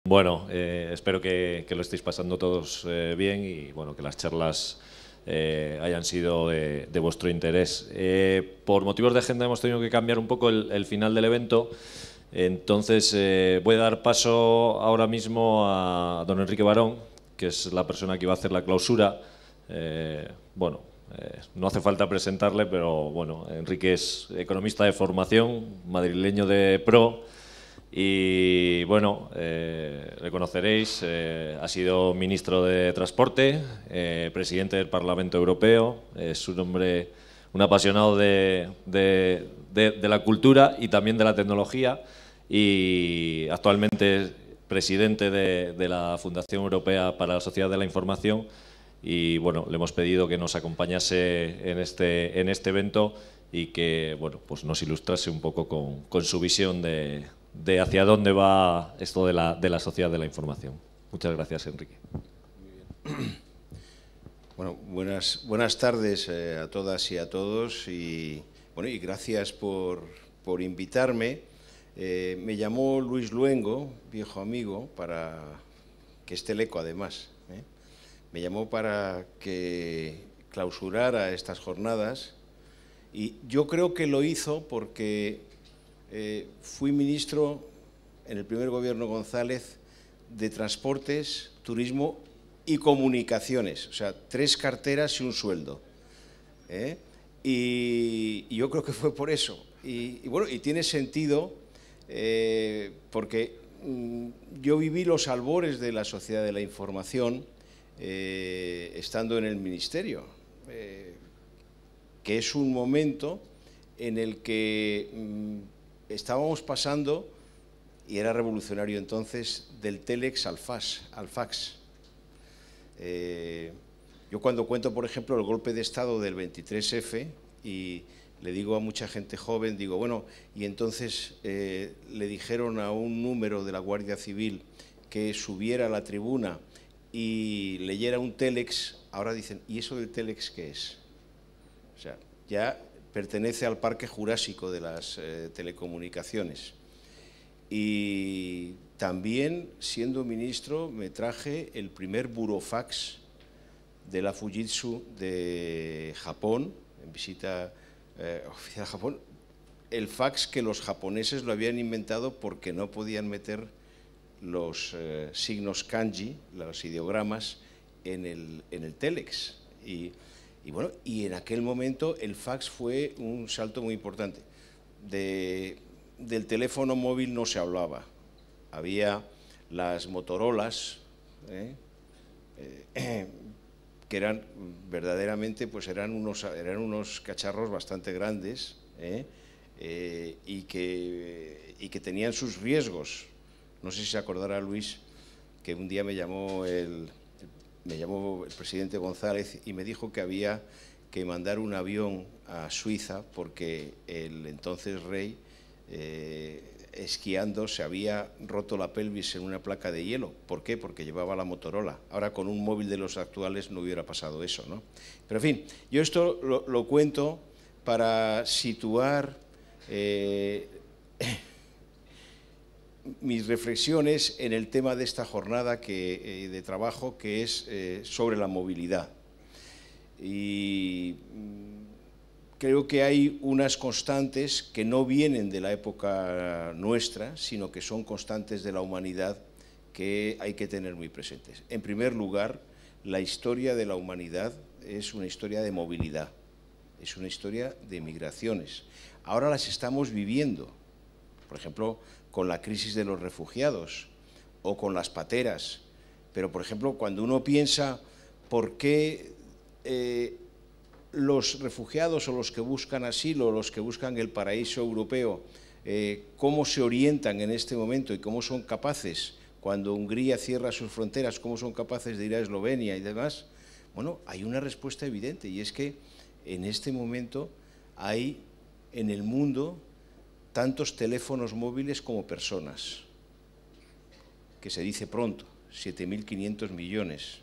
Bueno, espero que lo estéis pasando todos bien y bueno, que las charlas hayan sido de vuestro interés. Por motivos de agenda hemos tenido que cambiar un poco el final del evento, entonces voy a dar paso ahora mismo a don Enrique Barón, que es la persona que va a hacer la clausura. No hace falta presentarle, pero bueno, Enrique es economista de formación, madrileño de pro. Y bueno, le conoceréis, ha sido ministro de Transporte, presidente del Parlamento Europeo, es un hombre, un apasionado de la cultura y también de la tecnología, y actualmente presidente de la Fundación Europea para la Sociedad de la Información. Y bueno, le hemos pedido que nos acompañase en este evento y que bueno, pues nos ilustrase un poco con su visión de hacia dónde va esto de la sociedad de la información. Muchas gracias, Enrique. Muy bien. Bueno, buenas tardes a todas y a todos, y gracias por invitarme. Me llamó Luis Luengo, viejo amigo, que es teleco además, me llamó para que clausurara estas jornadas, y yo creo que lo hizo porque fui ministro en el primer gobierno González de Transportes, Turismo y Comunicaciones, o sea, 3 carteras y un sueldo. Y yo creo que fue por eso. Y bueno, y tiene sentido porque yo viví los albores de la sociedad de la información estando en el ministerio, que es un momento en el que estábamos pasando, y era revolucionario entonces, del telex al fax. Yo cuando cuento, por ejemplo, el golpe de Estado del 23F, y le digo a mucha gente joven, digo, bueno, y entonces le dijeron a un número de la Guardia Civil que subiera a la tribuna y leyera un telex, ahora dicen, ¿y eso del telex qué es? O sea, ya pertenece al parque jurásico de las telecomunicaciones. Y también, siendo ministro, me traje el primer burofax de la Fujitsu de Japón, en visita oficial a Japón, el fax que los japoneses lo habían inventado porque no podían meter los signos kanji, los ideogramas, en el telex. Y bueno, y en aquel momento el fax fue un salto muy importante. Del teléfono móvil no se hablaba. Había las Motorolas, que eran verdaderamente, pues eran unos cacharros bastante grandes, y que tenían sus riesgos. No sé si se acordará Luis, que un día me llamó el presidente González y me dijo que había que mandar un avión a Suiza porque el entonces rey, esquiando, se había roto la pelvis en una placa de hielo. ¿Por qué? Porque llevaba la Motorola. Ahora con un móvil de los actuales no hubiera pasado eso, ¿no? Pero en fin, yo esto lo cuento para situar mis reflexiones en el tema de esta jornada de trabajo, que es sobre la movilidad. Y creo que hay unas constantes que no vienen de la época nuestra, sino que son constantes de la humanidad que hay que tener muy presentes. En primer lugar, la historia de la humanidad es una historia de movilidad, es una historia de migraciones. Ahora las estamos viviendo, por ejemplo, con la crisis de los refugiados o con las pateras. Pero, por ejemplo, cuando uno piensa por qué los refugiados o los que buscan asilo, los que buscan el paraíso europeo, cómo se orientan en este momento y cómo son capaces, cuando Hungría cierra sus fronteras, cómo son capaces de ir a Eslovenia y demás, bueno, hay una respuesta evidente, y es que en este momento hay en el mundo tantos teléfonos móviles como personas, que se dice pronto, 7.500 millones.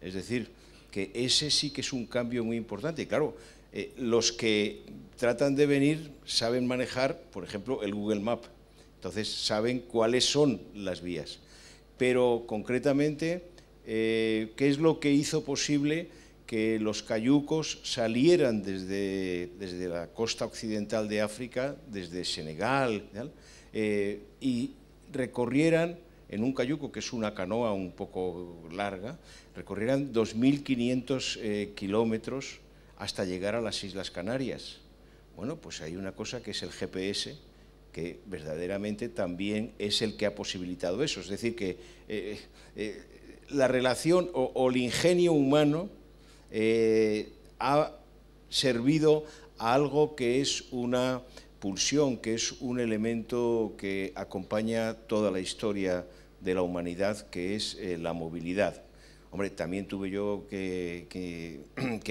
Es decir, que ese sí que es un cambio muy importante. Y claro, los que tratan de venir saben manejar, por ejemplo, el Google Maps, entonces saben cuáles son las vías. pero concretamente, ¿qué es lo que hizo posible que los cayucos salieran desde la costa occidental de África, desde Senegal, y recorrieran en un cayuco, que es una canoa un poco larga, recorrieran 2.500 kilómetros hasta llegar a las Islas Canarias? Bueno, pues hay una cosa que es el GPS, que verdaderamente también es el que ha posibilitado eso. Es decir, que la relación o el ingenio humano ha servido a algo que es una pulsión, que es un elemento que acompaña toda la historia de la humanidad, que es la movilidad. Hombre, también tuve yo que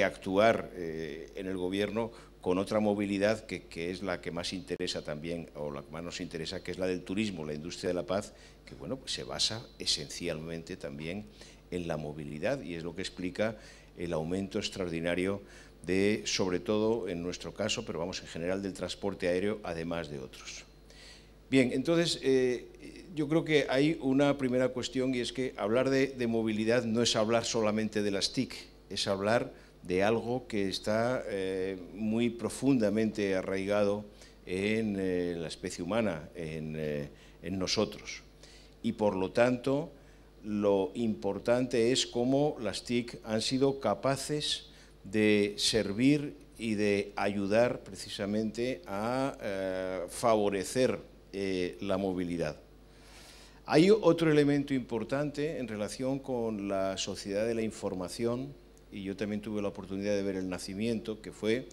actuar en el gobierno con otra movilidad que es la que más interesa también, o la que más nos interesa, que es la del turismo, la industria de la paz, que bueno, pues se basa esencialmente también en la movilidad, y es lo que explica el aumento extraordinario de, sobre todo en nuestro caso, pero vamos, en general, del transporte aéreo, además de otros. Bien, entonces, yo creo que hay una primera cuestión, y es que hablar de movilidad no es hablar solamente de las TIC, es hablar de algo que está muy profundamente arraigado en la especie humana, en nosotros. Y por lo tanto, lo importante es cómo las TIC han sido capaces de servir y de ayudar precisamente a favorecer la movilidad. Hay otro elemento importante en relación con la sociedad de la información, y yo también tuve la oportunidad de ver el nacimiento, que fue,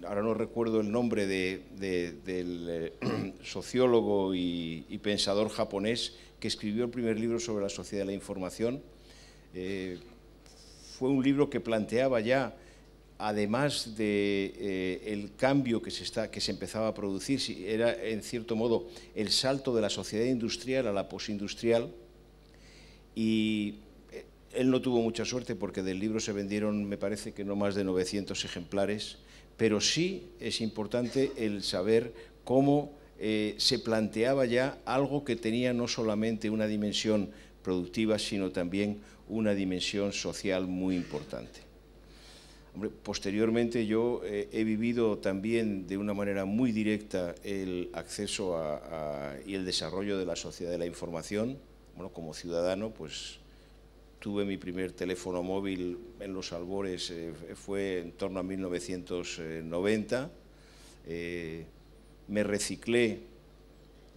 ahora no recuerdo el nombre del sociólogo y pensador japonés que escribió el primer libro sobre la sociedad de la información. Fue un libro que planteaba ya, además del cambio que se empezaba a producir, era en cierto modo el salto de la sociedad industrial a la posindustrial, y él no tuvo mucha suerte porque del libro se vendieron, me parece que no más de 900 ejemplares, pero sí es importante el saber cómo se planteaba ya algo que tenía no solamente una dimensión productiva, sino también una dimensión social muy importante. Hombre, posteriormente yo he vivido también de una manera muy directa el acceso y el desarrollo de la sociedad de la información. Bueno, como ciudadano, pues tuve mi primer teléfono móvil en los albores, fue en torno a 1990. Me reciclé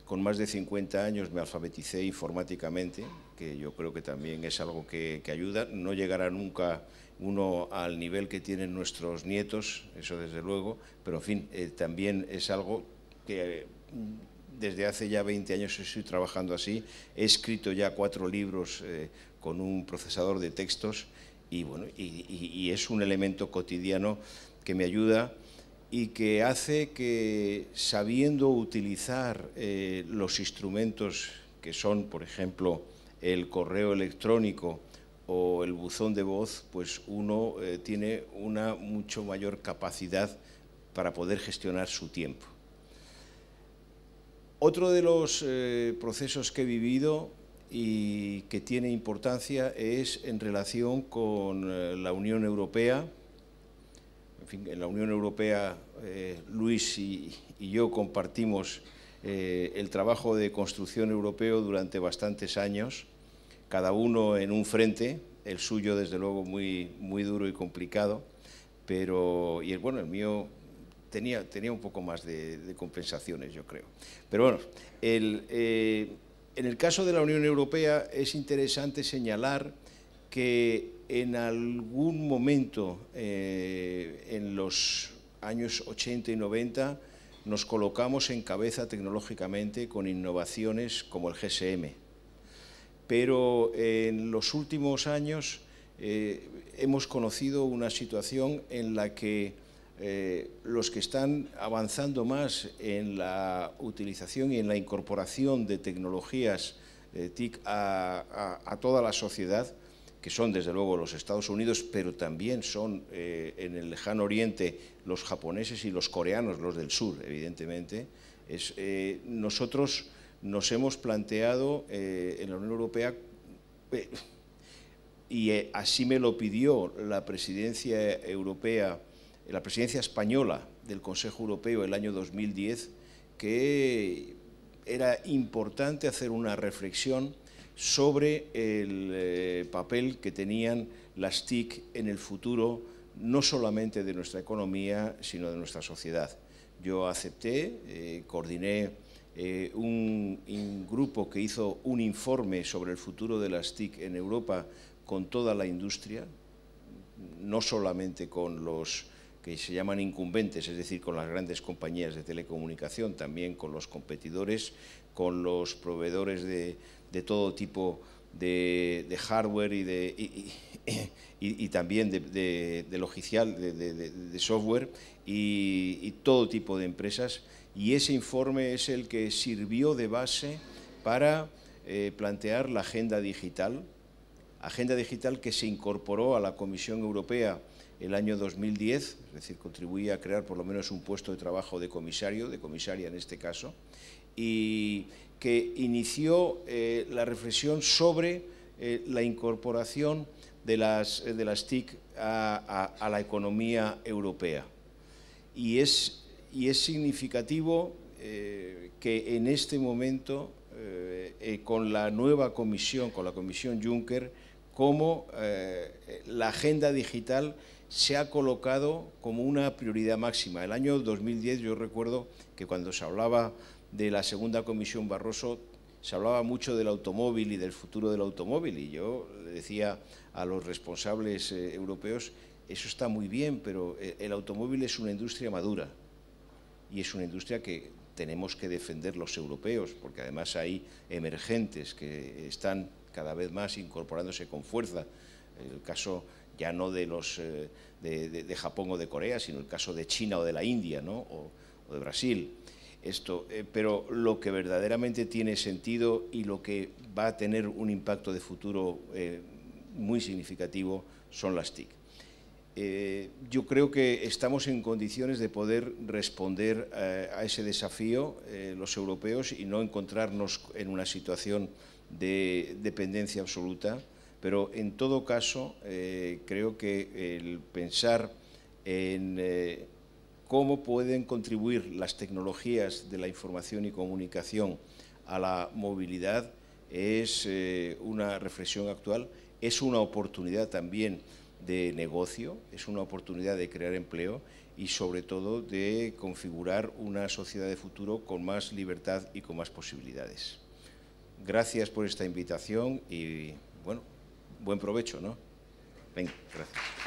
con más de 50 años, me alfabeticé informáticamente, que yo creo que también es algo que ayuda. No llegará nunca uno al nivel que tienen nuestros nietos, eso desde luego, pero en fin, también es algo que desde hace ya 20 años estoy trabajando así. He escrito ya 4 libros con un procesador de textos, y bueno, y es un elemento cotidiano que me ayuda y que hace que, sabiendo utilizar los instrumentos que son, por ejemplo, el correo electrónico o el buzón de voz, pues uno tiene una mucho mayor capacidad para poder gestionar su tiempo. Otro de los procesos que he vivido y que tiene importancia es en relación con la Unión Europea. En fin, en la Unión Europea, Luis y yo compartimos el trabajo de construcción europeo durante bastantes años, cada uno en un frente, el suyo desde luego muy duro y complicado, pero bueno, el mío tenía un poco más de compensaciones, yo creo. Pero bueno, en el caso de la Unión Europea es interesante señalar que en algún momento, en los años 80 y 90, nos colocamos en cabeza tecnológicamente con innovaciones como el GSM. Pero en los últimos años hemos conocido una situación en la que los que están avanzando más en la utilización y en la incorporación de tecnologías TIC a toda la sociedad, que son desde luego los Estados Unidos, pero también son en el lejano oriente los japoneses y los coreanos, los del sur, evidentemente. Nosotros nos hemos planteado en la Unión Europea, y así me lo pidió la presidencia europea, la presidencia española del Consejo Europeo el año 2010, que era importante hacer una reflexión sobre el papel que tenían las TIC en el futuro, no solamente de nuestra economía, sino de nuestra sociedad. Yo acepté, coordiné un grupo que hizo un informe sobre el futuro de las TIC en Europa con toda la industria, no solamente con los que se llaman incumbentes, es decir, con las grandes compañías de telecomunicación, también con los competidores, con los proveedores de todo tipo de hardware y también de logicial, de software y todo tipo de empresas. Y ese informe es el que sirvió de base para plantear la agenda digital que se incorporó a la Comisión Europea el año 2010, es decir, contribuía a crear por lo menos un puesto de trabajo de comisario, de comisaria en este caso, y que inició la reflexión sobre la incorporación de las TIC a la economía europea. Y es significativo que en este momento, con la nueva comisión, con la Comisión Juncker, como la agenda digital se ha colocado como una prioridad máxima. El año 2010 yo recuerdo que cuando se hablaba de la segunda comisión Barroso se hablaba mucho del automóvil y del futuro del automóvil, y yo le decía a los responsables europeos, eso está muy bien, pero el automóvil es una industria madura y es una industria que tenemos que defender los europeos, porque además hay emergentes que están cada vez más incorporándose con fuerza. El caso ya no de los de Japón o de Corea, sino el caso de China o de la India, ¿no? o de Brasil. Pero lo que verdaderamente tiene sentido y lo que va a tener un impacto de futuro muy significativo son las TIC. Yo creo que estamos en condiciones de poder responder a ese desafío los europeos y no encontrarnos en una situación de dependencia absoluta, pero en todo caso creo que el pensar en cómo pueden contribuir las tecnologías de la información y comunicación a la movilidad es una reflexión actual, es una oportunidad también de negocio, es una oportunidad de crear empleo y sobre todo de configurar una sociedad de futuro con más libertad y con más posibilidades. Gracias por esta invitación y, bueno, buen provecho, ¿no? Venga, gracias.